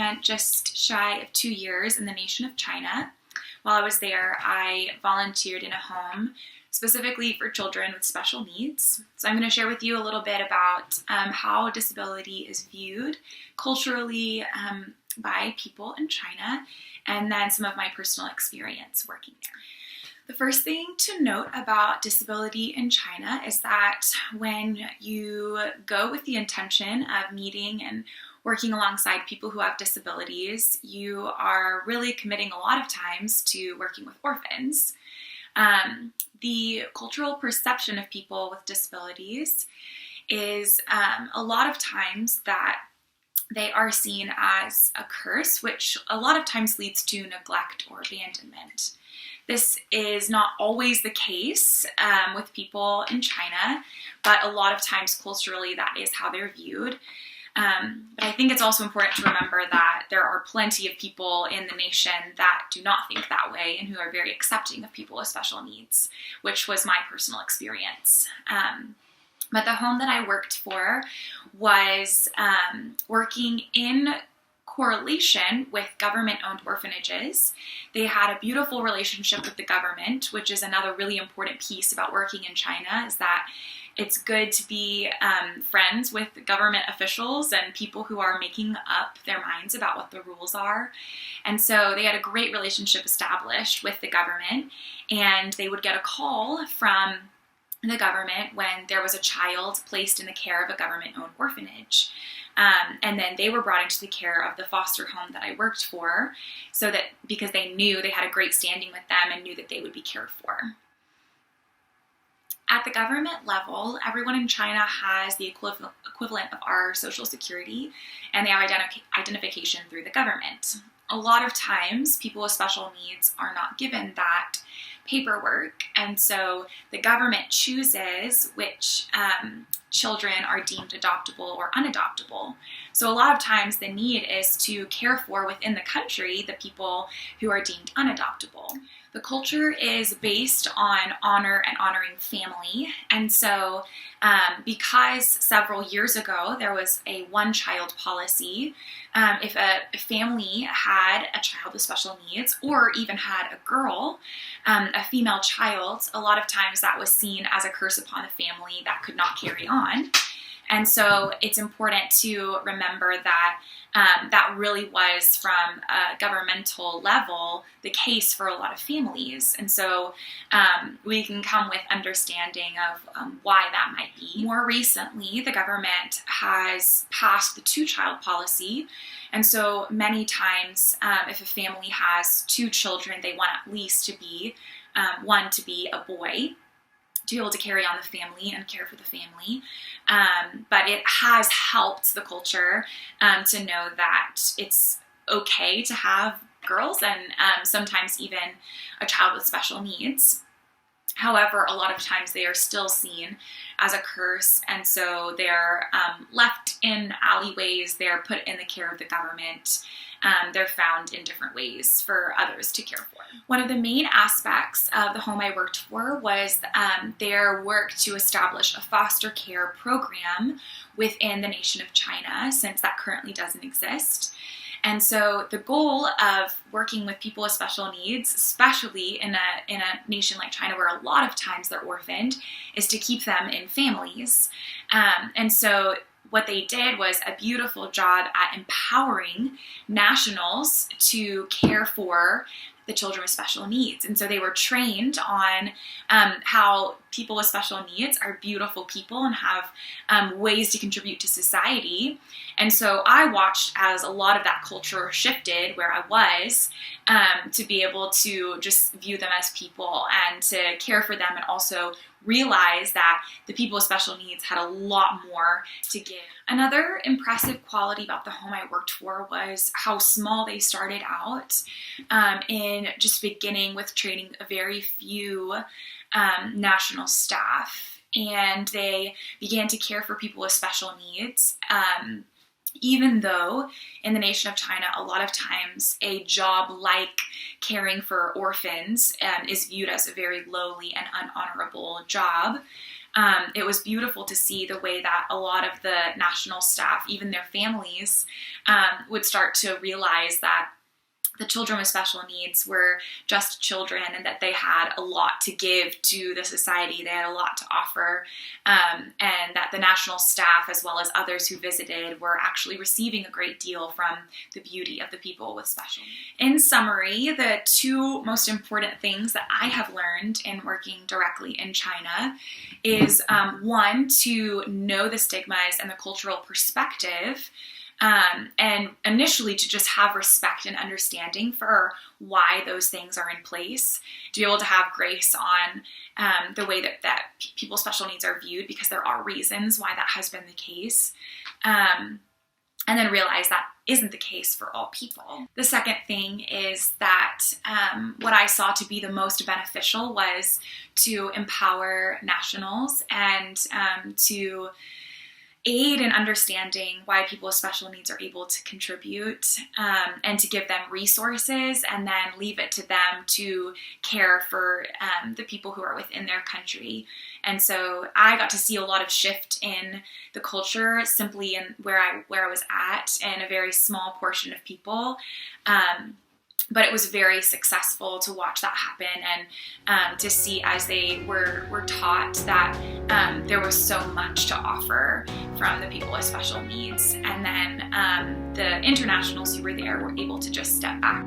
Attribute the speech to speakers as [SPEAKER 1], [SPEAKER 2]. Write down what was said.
[SPEAKER 1] spent just shy of 2 years in the nation of China. While I was there, I volunteered in a home specifically for children with special needs. So I'm going to share with you a little bit about how disability is viewed culturally by people in China, and then some of my personal experience working there. The first thing to note about disability in China is that when you go with the intention of meeting and working alongside people who have disabilities, you are really committing a lot of times to working with orphans. The cultural perception of people with disabilities is a lot of times that they are seen as a curse, which a lot of times leads to neglect or abandonment. This is not always the case with people in China, but a lot of times culturally that is how they're viewed. But I think it's also important to remember that there are plenty of people in the nation that do not think that way and who are very accepting of people with special needs, which was my personal experience. But the home that I worked for was working in correlation with government-owned orphanages. They had a beautiful relationship with the government, which is another really important piece about working in China, is that it's good to be friends with government officials and people who are making up their minds about what the rules are. And so they had a great relationship established with the government, and they would get a call from the government when there was a child placed in the care of a government-owned orphanage. And then they were brought into the care of the foster home that I worked for, so that because they knew they had a great standing with them and knew that they would be cared for. At the government level, everyone in China has the equivalent of our Social Security, and they have identification through the government. A lot of times, people with special needs are not given that paperwork, and so the government chooses which children are deemed adoptable or unadoptable. So a lot of times the need is to care for within the country the people who are deemed unadoptable. The culture is based on honor and honoring family, and so because several years ago there was a one-child policy, if a family had a child with special needs or even had a girl, a female child, a lot of times that was seen as a curse upon the family that could not carry on. And so it's important to remember that that really was, from a governmental level, the case for a lot of families. And so we can come with understanding of why that might be. More recently, the government has passed the two-child policy. And so many times, if a family has two children, they want at least to be one to be a boy, to be able to carry on the family and care for the family. But it has helped the culture to know that it's okay to have girls and sometimes even a child with special needs. However, a lot of times they are still seen as a curse, and so they're left in alleyways, they're put in the care of the government, they're found in different ways for others to care for. One of the main aspects of the home I worked for was their work to establish a foster care program within the nation of China, since that currently doesn't exist. And so the goal of working with people with special needs, especially in a nation like China where a lot of times they're orphaned, is to keep them in families. And so what they did was a beautiful job at empowering nationals to care for the children with special needs. And so they were trained on how people with special needs are beautiful people and have ways to contribute to society. And so I watched as a lot of that culture shifted where I was to be able to just view them as people and to care for them, and also realize that the people with special needs had a lot more to give. Another impressive quality about the home I worked for was how small they started out, in just beginning with training a very few national staff, and they began to care for people with special needs. Even though in the nation of China, a lot of times a job like caring for orphans is viewed as a very lowly and unhonorable job, it was beautiful to see the way that a lot of the national staff, even their families, would start to realize that the children with special needs were just children and that they had a lot to give to the society. They had a lot to offer, and that the national staff, as well as others who visited, were actually receiving a great deal from the beauty of the people with special needs. In summary, the two most important things that I have learned in working directly in China is one, to know the stigmas and the cultural perspective, and initially to just have respect and understanding for why those things are in place, to be able to have grace on the way that people with special needs are viewed, because there are reasons why that has been the case, and then realize that isn't the case for all people. The second thing is that what I saw to be the most beneficial was to empower nationals and to aid in understanding why people with special needs are able to contribute, and to give them resources, and then leave it to them to care for the people who are within their country. And so I got to see a lot of shift in the culture simply in where I was at, in a very small portion of people. But it was very successful to watch that happen, and to see as they were taught that there was so much to offer from the people with special needs. And then the internationals who were there were able to just step back.